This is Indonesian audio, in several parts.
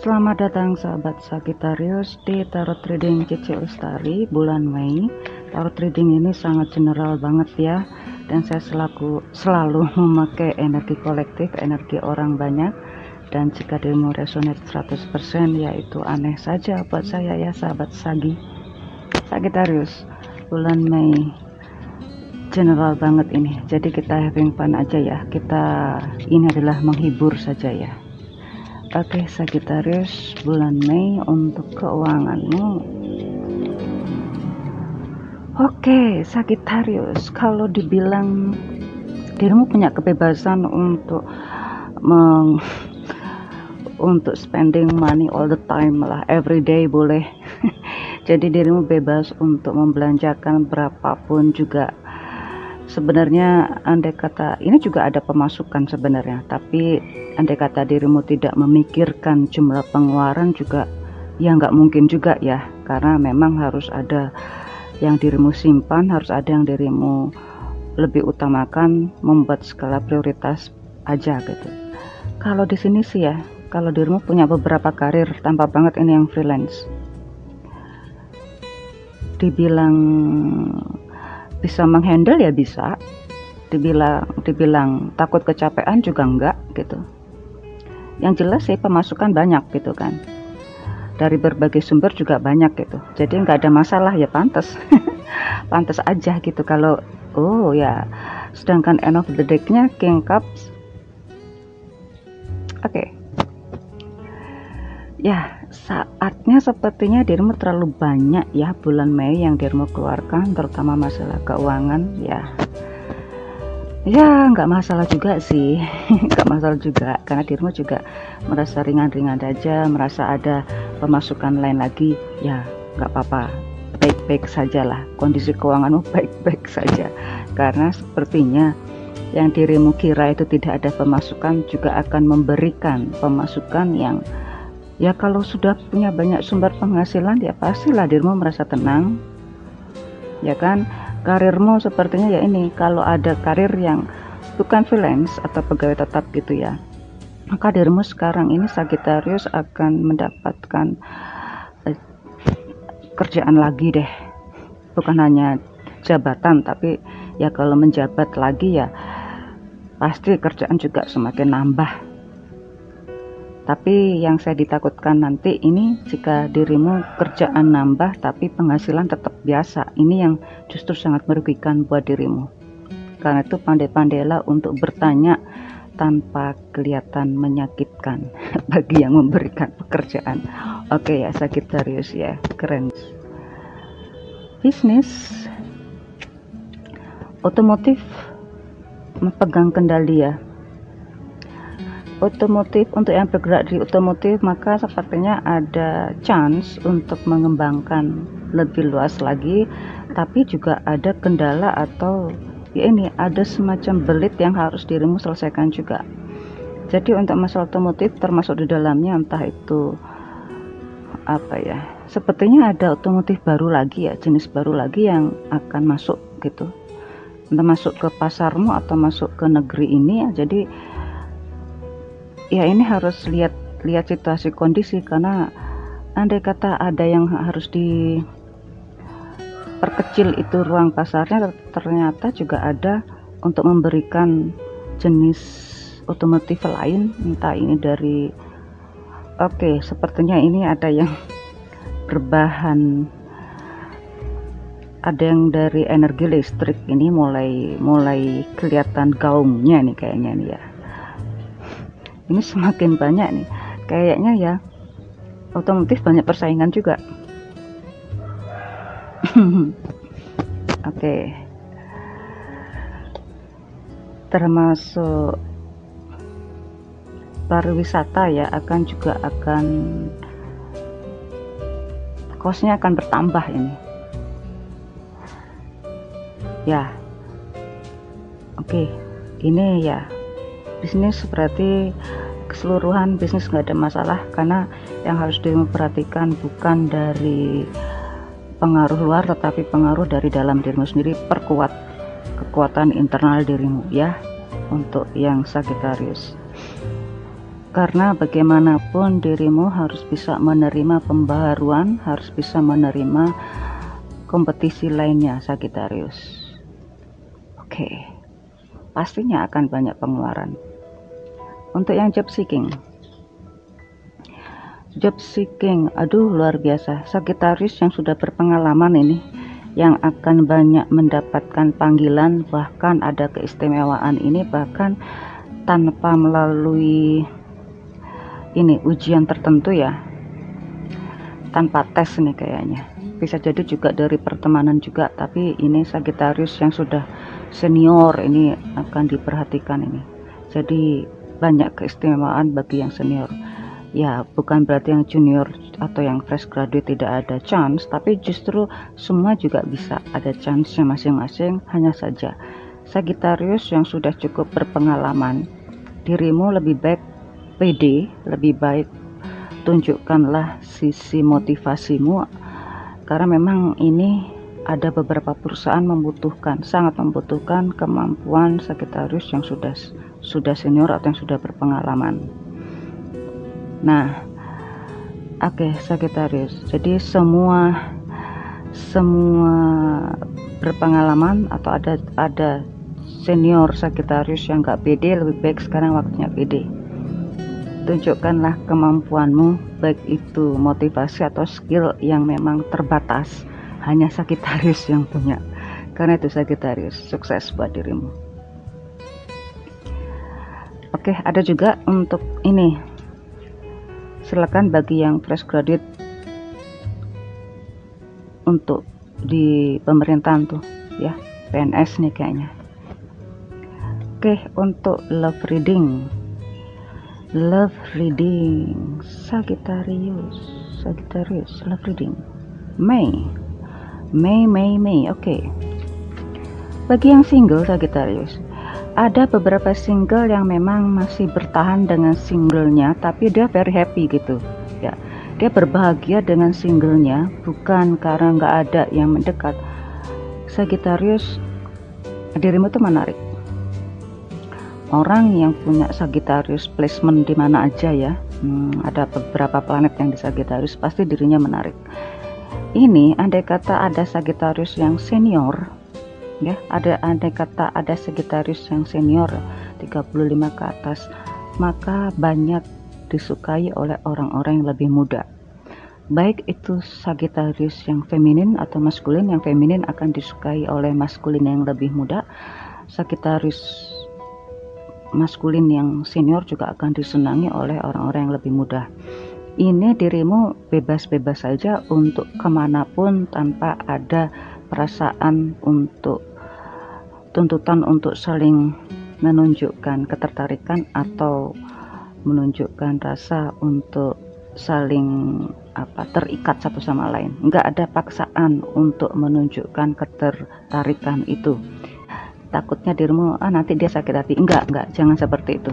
Selamat datang sahabat Sagittarius di Tarot Reading Cici Lestari bulan Mei. Tarot Reading ini sangat general banget ya, dan saya selalu memakai energi kolektif, energi orang banyak. Dan jika dirimu resonate 100%, yaitu aneh saja buat saya ya sahabat Sagittarius. Bulan Mei general banget ini, jadi kita having fun aja ya. Ini adalah menghibur saja ya. Oke, Sagittarius, bulan Mei untuk keuanganmu. Oke, Sagittarius, kalau dibilang dirimu punya kebebasan untuk untuk spending money all the time lah, everyday boleh. Jadi dirimu bebas untuk membelanjakan berapapun juga. Sebenarnya andai kata ini juga ada pemasukan sebenarnya, tapi andai kata dirimu tidak memikirkan jumlah pengeluaran juga ya nggak mungkin juga ya, karena memang harus ada yang dirimu simpan, harus ada yang dirimu lebih utamakan, membuat skala prioritas aja gitu. Kalau di sini sih ya, kalau dirimu punya beberapa karir, tampak banget ini yang freelance. Dibilang bisa menghandle ya bisa, dibilang takut kecapean juga enggak gitu. Yang jelas sih pemasukan banyak gitu kan, dari berbagai sumber juga banyak gitu, jadi nggak ada masalah ya, pantas. Pantas aja gitu kalau ya. Sedangkan end of the deck-nya King Cups. Oke. Ya, saatnya sepertinya dirimu terlalu banyak ya bulan Mei yang dirimu keluarkan, terutama masalah keuangan ya. Ya, nggak masalah juga sih. Nggak masalah juga, karena dirimu juga merasa ringan-ringan aja, merasa ada pemasukan lain lagi. Ya, nggak apa-apa. Baik-baik saja lah. Kondisi keuanganmu baik-baik saja. Karena sepertinya yang dirimu kira itu tidak ada pemasukan juga akan memberikan pemasukan yang ya, kalau sudah punya banyak sumber penghasilan ya pastilah dirimu merasa tenang ya kan. Karirmu sepertinya ya ini, kalau ada karir yang bukan freelance atau pegawai tetap gitu ya, maka dirimu sekarang ini Sagittarius akan mendapatkan kerjaan lagi deh. Bukan hanya jabatan, tapi ya kalau menjabat lagi ya pasti kerjaan juga semakin nambah. Tapi yang saya ditakutkan nanti ini, jika dirimu kerjaan nambah tapi penghasilan tetap biasa, ini yang justru sangat merugikan buat dirimu. Karena itu pandai-pandailah untuk bertanya tanpa kelihatan menyakitkan bagi yang memberikan pekerjaan. Oke ya Sagittarius ya, keren. Bisnis, otomotif memegang kendali ya. Otomotif, untuk yang bergerak di otomotif maka sepertinya ada chance untuk mengembangkan lebih luas lagi, tapi juga ada kendala atau ya ini ada semacam belit yang harus dirimu selesaikan juga. Jadi untuk masalah otomotif termasuk di dalamnya entah itu apa ya, sepertinya ada otomotif baru lagi ya, jenis baru lagi yang akan masuk gitu, entah masuk ke pasarmu atau masuk ke negeri ini ya. Jadi ya ini harus lihat situasi kondisi, karena andai kata ada yang harus diperkecil itu ruang pasarnya, ternyata juga ada untuk memberikan jenis otomotif lain, entah ini dari sepertinya ini ada yang berbahan, ada yang dari energi listrik. Ini mulai kelihatan gaungnya nih kayaknya nih ya. Ini semakin banyak nih kayaknya ya, otomotif banyak persaingan juga. Oke. Termasuk pariwisata ya, akan kosnya akan bertambah ini ya. Oke, ini ya bisnis, berarti keseluruhan bisnis nggak ada masalah, karena yang harus diperhatikan bukan dari pengaruh luar tetapi pengaruh dari dalam dirimu sendiri. Perkuat kekuatan internal dirimu ya untuk yang Sagittarius. karena bagaimanapun dirimu harus bisa menerima pembaharuan, harus bisa menerima kompetisi lainnya, Sagittarius. Oke, pastinya akan banyak pengeluaran. Untuk yang job seeking, aduh luar biasa, Sagittarius yang sudah berpengalaman ini, yang akan banyak mendapatkan panggilan, bahkan ada keistimewaan ini, bahkan tanpa melalui ini ujian tertentu ya, tanpa tes nih kayaknya. Bisa jadi juga dari pertemanan juga, tapi ini Sagittarius yang sudah senior ini akan diperhatikan ini. Jadi banyak keistimewaan bagi yang senior. Ya, bukan berarti yang junior atau yang fresh graduate tidak ada chance, tapi justru semua juga bisa ada chance-nya masing-masing. Hanya saja Sagittarius yang sudah cukup berpengalaman, dirimu lebih baik pede, lebih baik tunjukkanlah sisi motivasimu, karena memang ini ada beberapa perusahaan sangat membutuhkan kemampuan Sagittarius yang sudah senior atau yang sudah berpengalaman. Nah, oke, Sagittarius, jadi semua berpengalaman atau ada senior Sagittarius yang gak pede, lebih baik sekarang waktunya pede. Tunjukkanlah kemampuanmu, baik itu motivasi atau skill yang memang terbatas, hanya Sagittarius yang punya. Karena itu Sagittarius, sukses buat dirimu. Oke, ada juga untuk ini, silakan bagi yang fresh graduate untuk di pemerintahan tuh ya, PNS nih kayaknya. Oke, untuk love reading Sagittarius love reading Mei. Oke, bagi yang single Sagittarius, ada beberapa single yang memang masih bertahan dengan singlenya, tapi dia very happy gitu ya, dia berbahagia dengan singlenya, bukan karena nggak ada yang mendekat. Sagittarius, dirimu tuh menarik. Orang yang punya Sagittarius placement di mana aja ya, ada beberapa planet yang di Sagittarius, pasti dirinya menarik. Ini andai kata ada Sagittarius yang senior ya, andai kata ada Sagittarius yang senior 35 ke atas, maka banyak disukai oleh orang-orang yang lebih muda. Baik itu Sagittarius yang feminin atau maskulin, yang feminin akan disukai oleh maskulin yang lebih muda. Sagittarius maskulin yang senior juga akan disenangi oleh orang-orang yang lebih muda. Ini dirimu bebas-bebas saja untuk kemanapun tanpa ada perasaan untuk tuntutan untuk saling menunjukkan ketertarikan atau menunjukkan rasa untuk saling terikat satu sama lain. Enggak ada paksaan untuk menunjukkan ketertarikan itu. Takutnya dirimu nanti dia sakit hati. Enggak, jangan seperti itu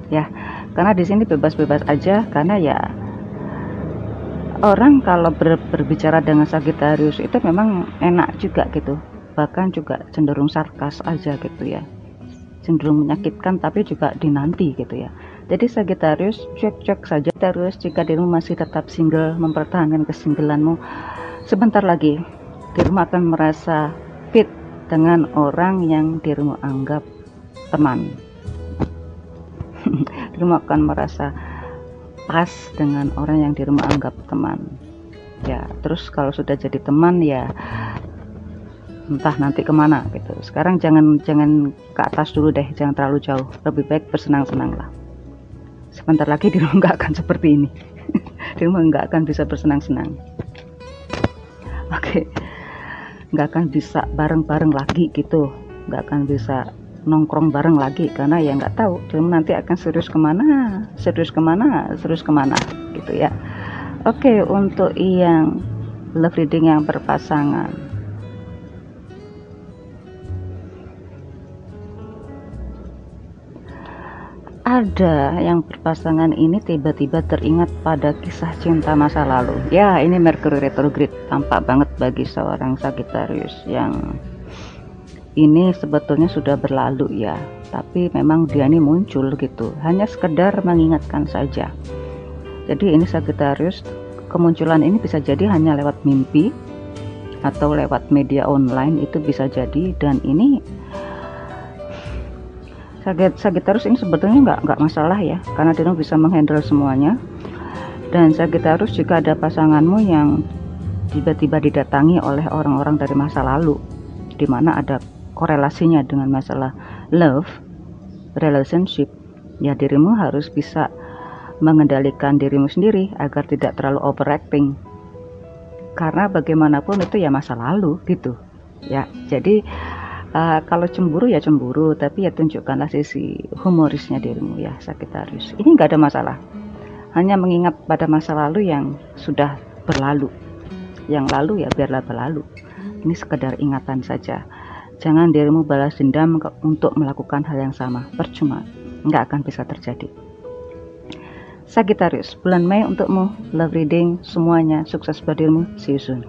ya, karena di sini bebas-bebas aja. Karena ya orang kalau berbicara dengan Sagittarius itu memang enak juga gitu, bahkan juga cenderung sarkas aja gitu ya, cenderung menyakitkan tapi juga dinanti gitu ya. Jadi Sagittarius cek saja terus. Jika dirimu masih tetap single, mempertahankan kesinggelanmu, sebentar lagi dirimu akan merasa fit dengan orang yang dirimu anggap teman. Dirimu akan merasa pas dengan orang yang dirimu anggap teman ya. Terus kalau sudah jadi teman ya entah nanti kemana gitu. Sekarang jangan ke atas dulu deh, jangan terlalu jauh, lebih baik bersenang-senang lah. Sebentar lagi dirimu nggak akan seperti ini. Dirimu nggak akan bisa bersenang-senang. Oke, nggak akan bisa bareng-bareng lagi gitu, nggak akan bisa nongkrong bareng lagi, karena ya nggak tahu dirimu nanti akan serius kemana gitu ya. Oke, untuk yang love reading yang berpasangan, ada yang berpasangan ini tiba-tiba teringat pada kisah cinta masa lalu ya. Ini Mercury retrograde tampak banget bagi seorang Sagittarius yang ini sebetulnya sudah berlalu ya, tapi memang dia ini muncul gitu, hanya sekedar mengingatkan saja. Jadi ini Sagittarius, kemunculan ini bisa jadi hanya lewat mimpi atau lewat media online, itu bisa jadi. Dan ini Sagittarius ini sebetulnya nggak masalah ya, karena dia bisa menghandle semuanya. Dan Sagittarius, jika ada pasanganmu yang tiba-tiba didatangi oleh orang-orang dari masa lalu, dimana ada korelasinya dengan masalah love, relationship, ya dirimu harus bisa mengendalikan dirimu sendiri agar tidak terlalu overacting, karena bagaimanapun itu ya masa lalu gitu ya. Jadi kalau cemburu ya cemburu, tapi ya tunjukkanlah sisi humorisnya dirimu ya Sagittarius. Ini nggak ada masalah, hanya mengingat pada masa lalu yang sudah berlalu. Yang lalu ya biarlah berlalu, ini sekedar ingatan saja. Jangan dirimu balas dendam untuk melakukan hal yang sama, percuma, nggak akan bisa terjadi. Sagittarius, bulan Mei untukmu, love reading semuanya, sukses buat dirimu, see you soon.